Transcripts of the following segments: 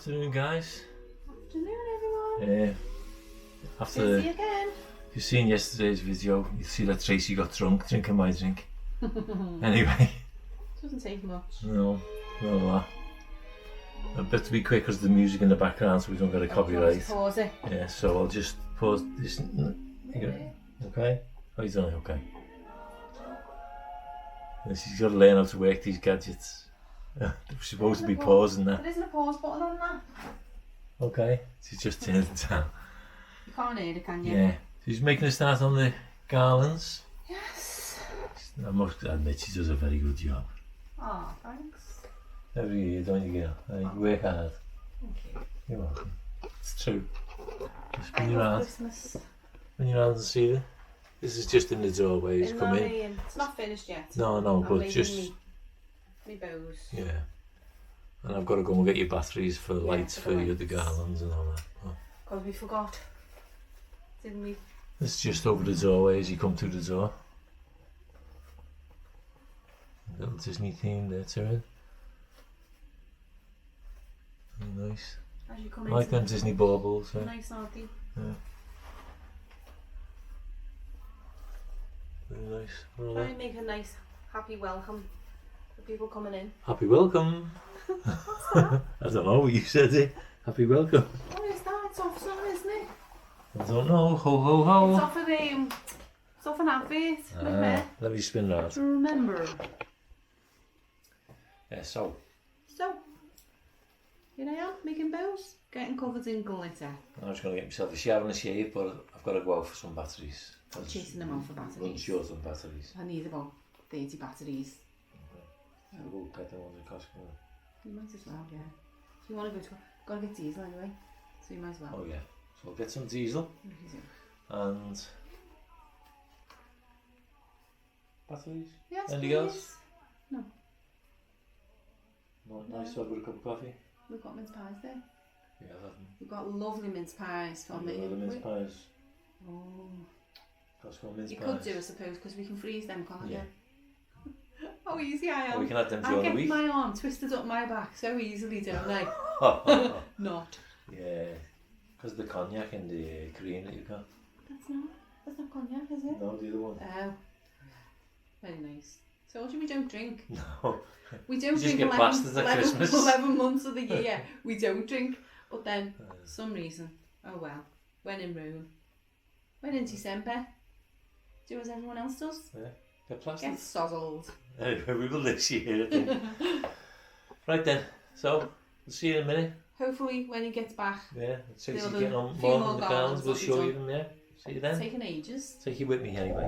Afternoon, guys. Afternoon, everyone. After Busy again. you've seen yesterday's video, you see that Tracy got drunk drinking my drink. Anyway. Doesn't take much. No, not a lot. A bit to be quick because the music in the background, so we don't get a copyright. Pause it. Yeah, so I'll just pause this. Okay? Oh, he's done it. Okay. Yes, he's got to learn how to work these gadgets. They're supposed to be pausing that. There isn't a pause button on that. Okay, she just turned it down. You can't hear it, can you? Yeah, she's making a start on the Garlands. Yes. I must admit she does a very good job. Oh, thanks. Every year, don't you, girl? You work hard. Thank you. You're welcome. It's true. Just I when you're love out, Christmas. when you're out and see it. This is just in the doorway. He's come in. It's not finished yet. No, I'm but making just me bows. yeah. And I've got to go and get your batteries for lights for your the garlands and all that. But Because we forgot, didn't we? it's just over the doorway as you come through the door. Little Disney theme there to it. Very nice. As you come I like into them Disney baubles. Yeah. nice, aren't they? Yeah. Very nice. What are Try they? and make a nice, happy welcome for people coming in. Happy welcome. What's that? I don't know what you said it. Happy welcome. What is that? It's off something, isn't it? I don't know. Ho ho ho. It's off it's off an advert. Let me spin that. Remember. Yeah, so So, here I am, making bows, getting covered in glitter. I'm just going to get myself a shower and a shave, but I've got to go out for some batteries. I'm chasing them out for Run batteries. short on batteries. I need about 30 batteries. I'll go get them on the Costco. You might as well, yeah. If you want to go to, gotta get diesel anyway, so you might as well. Oh yeah, so I'll get some diesel and batteries. Yes, Anything please. else? No, Not nice to have with a cup of coffee. we've got mince pies there. Yeah, I've had We've got lovely mince pies from them. The mince pies. Oh, Costco mince you pies. could do, I suppose, because we can freeze them, can't Yeah. you? Oh, easy I Or we am. can add them I during the get week. my arm twisted up my back so easily, don't I? Not. Yeah, because of the cognac and the cream that you've got. That's not cognac, is it? No, the other one. Oh, very nice. Told you we don't drink. No. We don't You just drink get 11, plastered at 11 Christmas. 11 months of the year. We don't drink. But then, for some reason, oh well, when in Rome, when in December, do as everyone else does. Yeah, get plastered. Get sozzled. Anyway, we will this year, I think. Right then, so we'll see you in a minute. Hopefully, when he gets back, Yeah, Tracy's There'll be getting on a few more more than the garlands Garlands. We'll will be show done. you them, yeah. See you then. taking ages. Take you with me anyway.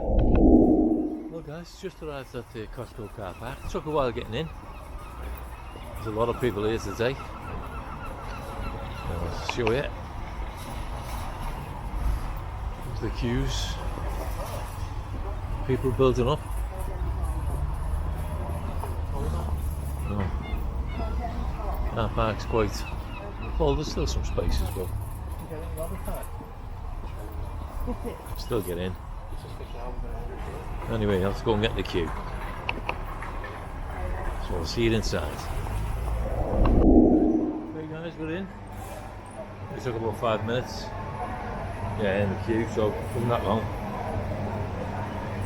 Well guys, just arrived at the Costco car park. Took a while getting in. There's a lot of people here today. I'll show you. The queues. People building up. Oh. Car park's quite well, there's still some spaces, but still get in. Anyway, let's go and get the queue. So I'll see you inside. Okay guys, we're in. It took about 5 minutes. Yeah, in the queue, so it wasn't that long.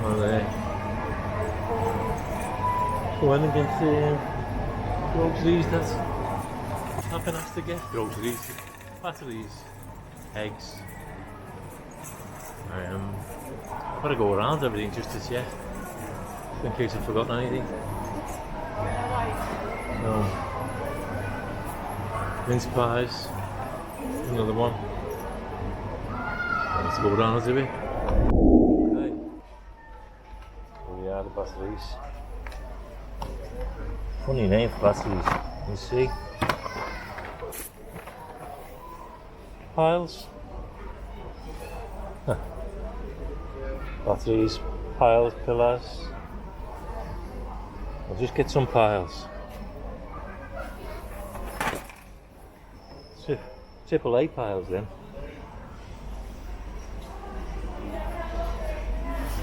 Oh, there. So when they get groceries that happen has to get groceries, batteries, eggs. I've got to go around everything just to check, in case I've forgotten anything. Mince pies, another one. Let's go down a bit. Okay. Here we are, the batteries. Funny name for batteries, you see. Piles. Huh. Batteries, piles, pillars. I'll just get some piles. AAA piles then.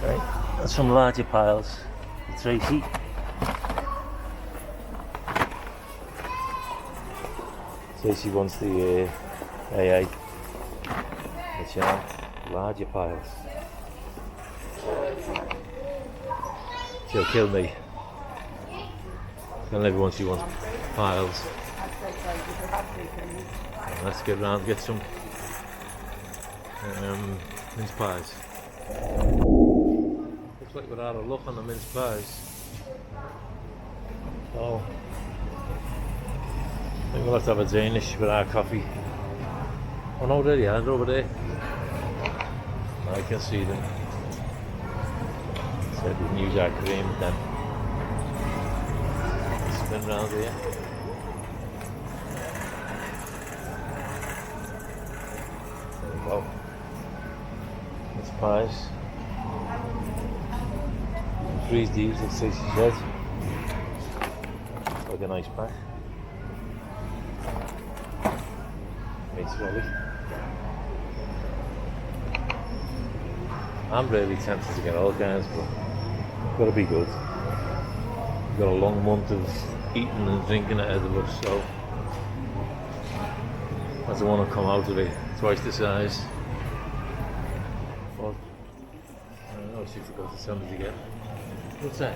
Right, that's some larger piles. Tracy. So she wants the AA, the channel, larger piles. She'll kill me. Tell everyone she wants piles. And let's get round, get some mince pies. Looks like we're out of luck on the mince pies. So I think we'll have to have a Danish with our coffee. Oh no, there they are, they're over there. I can see them. So we can use our cream then. Spin round here. There we go. Mince pies. Freeze these, let's see, she said. Like a nice pack. Meat's ready. I'm really tempted to get all kinds, but it's got to be good. We've got a long month of eating and drinking ahead of us, so I don't want to come out of it twice the size. But I don't know, she forgot to tell me again. What's that?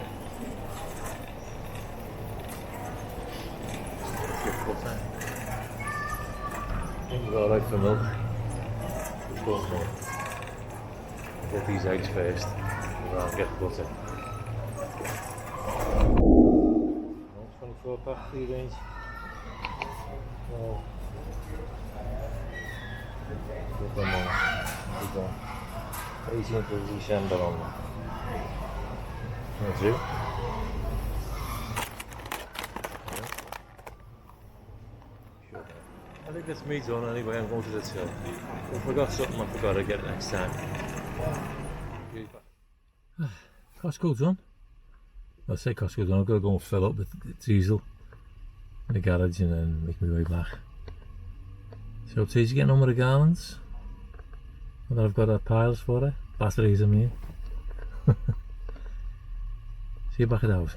What's that? I think we're alright for milk. Let's go for milk. Get these eggs first, and I'll get the butter. 24 pack free range. So, put them on. Put them 18th of December on them. That's it. I think that's me done anyway. I'm going to the till. If I forgot something, I forgot to get it next time. Costco done. I say Costco done. I've got to go and fill up the diesel in the garage and then make my way back. So T's getting on with the Garlands. And I've got piles for her. Batteries, I mean. See you back at the house.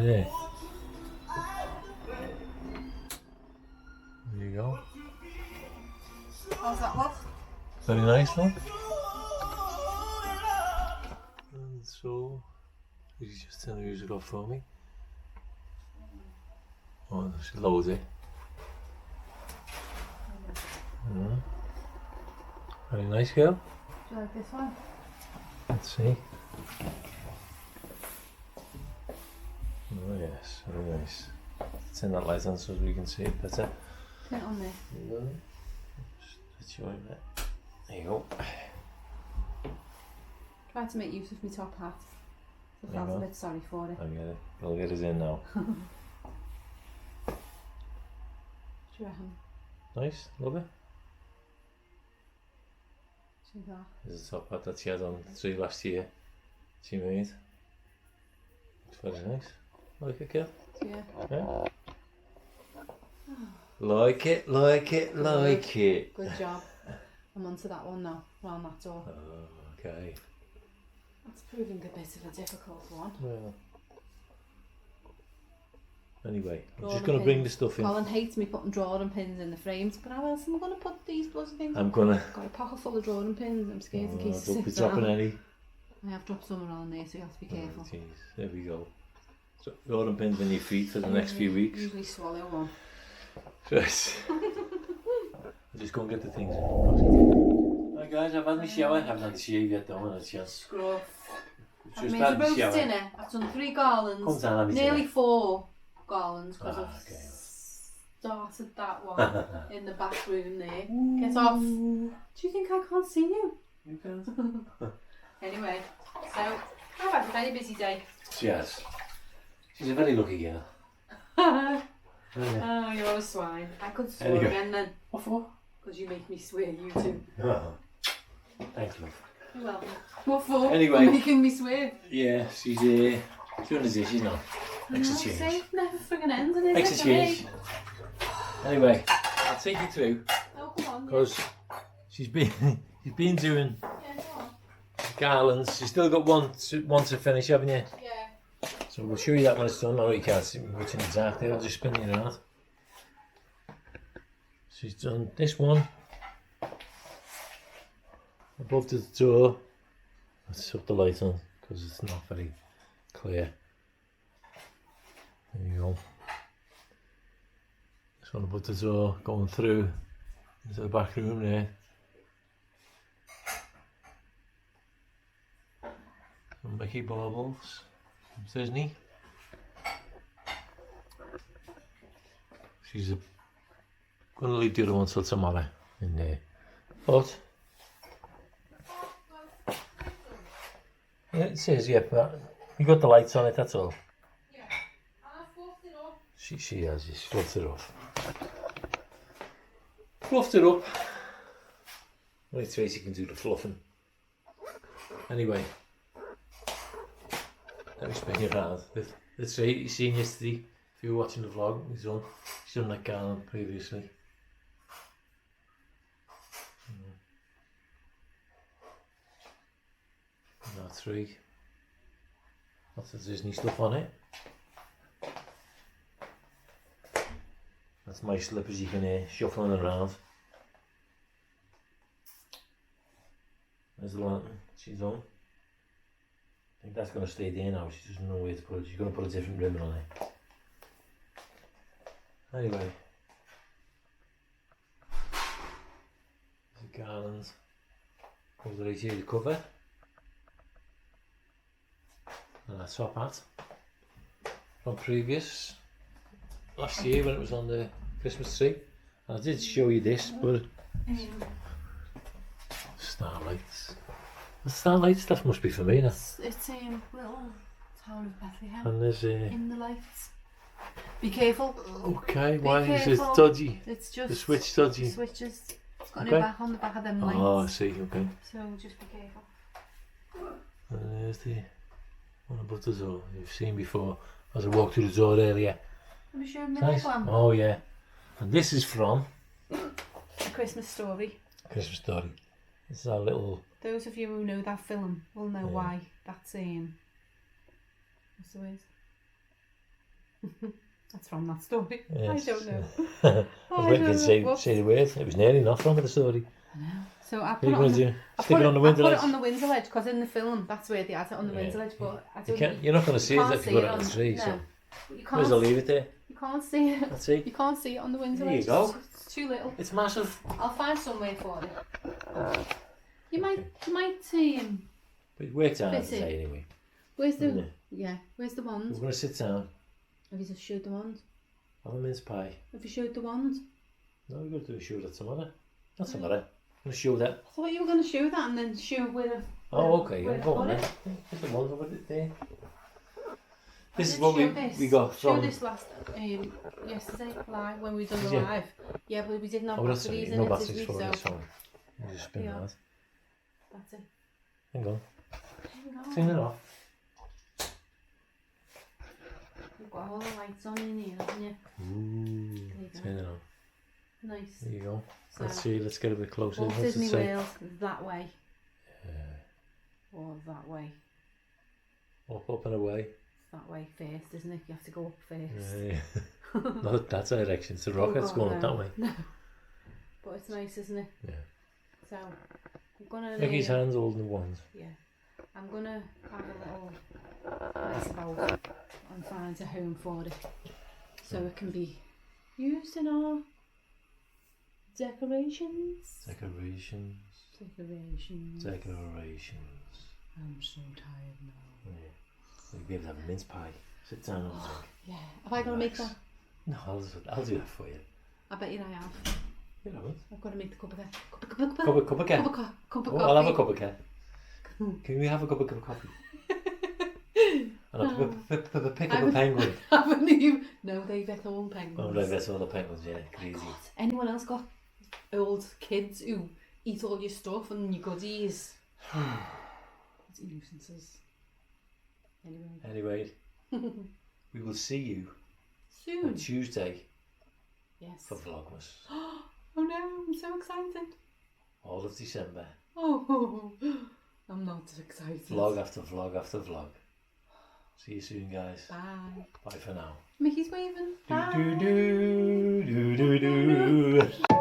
Yeah. There you go. How's that look? Very nice one. And so, you just turn the music off for me. Oh, she loads it. Very nice, girl. Do you like this one? Let's see. Oh yes, very nice. Turn that light on so we can see it better. Turn it on there. Switch you over there. There you go. Try to make use of my top hat. I There you felt a go. bit sorry for it. I get it. I'll get us in now. What do you reckon? Nice, love it. See that? This is the top hat that she had on the tree last year. She made. Looks very nice. Like it, girl? Yeah. Yeah. Like it, like it, like it. Good job. I'm onto that one now, round that door. Oh, okay. That's proving a bit of a difficult one. Well. Anyway, I'm Drawing just going to bring the pins. stuff in. Colin hates me putting drawing pins in the frames, but how else am I going to put these bloody things? I'm going to... Got a pocket full of drawing pins. I'm scared in case don't it be sits dropping around. any. I have dropped some around there, so you have to be careful. Oh, jeez, there we go. So, drawing pins on your feet for the next few weeks. Usually swallow one. Right. I'll just go and get the things in. Hi guys, I've had my shower. I haven't had the shave yet though, and it's just... Scruff. I've Just made had a the roast shower. dinner. I've done 3 garlands. Come down, have me Nearly dinner. 4 garlands because Ah, I've okay. started that one in the back room there. Get off. Do you think I can't see you? You can't. Anyway, so I've had a very busy day. Yes. She's a very lucky girl. Oh, you're a swine. I could swear Anyway. again then. What for? Because you make me swear, you too. Oh. Thanks, love. You're welcome. What for? Anyway. For making me swear. Yeah, she's doing the dishes now. Extra change. See, never friggin' ends, is it? Extra change. Anyway, I'll take you through Oh, come on. because she's been doing Yeah, go on. garlands. She's still got one to finish, haven't you? Yeah. So we'll show you that when it's done. I know you can't see which one exactly. I'll just spin you around. She's done this one above the door. Let's put the light on because it's not very clear. There you go. This one above the door going through into the back room there. Some Mickey baubles from Disney. She's going to leave the other one till tomorrow in there. But yeah, it says, yeah, but you got the lights on it, that's all. Yeah. I fluffed it up. She has, she fluffed it up. Fluffed it up. Only Tracy can do the fluffing. Anyway, let me spin you around. That's right, you seen yesterday, if you were watching the vlog, she's done that garland previously. Now 3. Lots of Disney stuff on it. That's my slippers you can hear shuffling around. There's the lantern she's on. I think that's going to stay there now. She doesn't know where to put it. She's going to put a different ribbon on it. Anyway. The garlands. Comes right here, the cover. And a top hat. From previous. Last year when it was on the Christmas tree. I did show you this, but starlights. The starlight stuff must be for me now. It's little town of Bethlehem. And there's In the lights. Be careful. okay, Be why is careful. it dodgy? It's just The switch dodgy. switches. It's got Okay. no back on the back of them lights. Oh, I see, okay. So just be careful. And there's the one above the door you've seen before as I walked through the door earlier. Have you shown me Nice. that one? Oh yeah. And this is from A Christmas Story. Christmas Story. This is our little Those of you who know that film will know Yeah. why that's what's the word? That's from that story. yes. I don't know. I was waiting for you to Whoops. say the word. It was nearly enough from the story. I know. So I What put are it you on going to the, do? Stick it on the window I put ledge? it on the window ledge because in the film that's where they had it on the Yeah. window ledge. But I You don't. can't, you're not going to see it can't if you see put it it on the on- tree. no. So You might as well leave it there. You can't see it. Let's see. You can't see it on the window There you ledge. go. It's too little. It's massive. I'll find somewhere for it. You might But it worked out Fit it. today anyway. Where's Isn't the it? yeah? Where's the We're wand? going to sit down. Have you just showed the wand? Have a mince pie. Have you showed the wand? No, we're going to do a show that tomorrow. Not tomorrow. I'm going to show that. I thought you were going to show that and then show where. Oh, okay. where I'm to going put then. it. Put the ones over there. I This is did what show this. we got Show from. this last yesterday live when we done the Did you? live. Yeah, but we didn't have Oh, that's batteries right. in No it batteries this week, for so this phone. You just spin Yeah. that. that's it. Hang on. Hang on. Turn it off. You've got all the lights on in here, haven't you? Ooh. There you go. Turn it on. Nice. There you go. So, Let's see, let's get a bit closer. Walt What's it Disney say? World, that way. Or that way. Up and away. It's that way first, isn't it? You have to go up first. Yeah. Not that direction. It's a rocket's God, going up no. that way. No. But it's nice, isn't it? Yeah. So, I'm gonna... Mickey's hands holding the wands. Yeah. I'm gonna have a little mess about and find a home for it. So it can be used in our decorations. Decorations. Decorations. Decorations. I'm so tired now. Yeah. We'll be able to have a mince pie. Sit down and drink. Yeah. Have I got to make that? No, I'll do that for you. I bet you I have. You know it. I've got to make the cup of coffee. Cup of cat. Cup of Oh, coffee. I'll have a cup of cat. Can we have a cup of coffee? And a pick up a penguin. Haven't you? No, they've got all penguins. Oh, no, that's all the penguins, yeah. Crazy. Anyone else got old kids who eat all your stuff and your goodies? It's nuisances. Anyway, we will see you soon. on Tuesday Yes. for Vlogmas. Oh no, I'm so excited. All of December. Oh, I'm not excited. Vlog after vlog after vlog. See you soon, guys. Bye. Bye for now. Mickey's waving. Bye. Do do do do do do.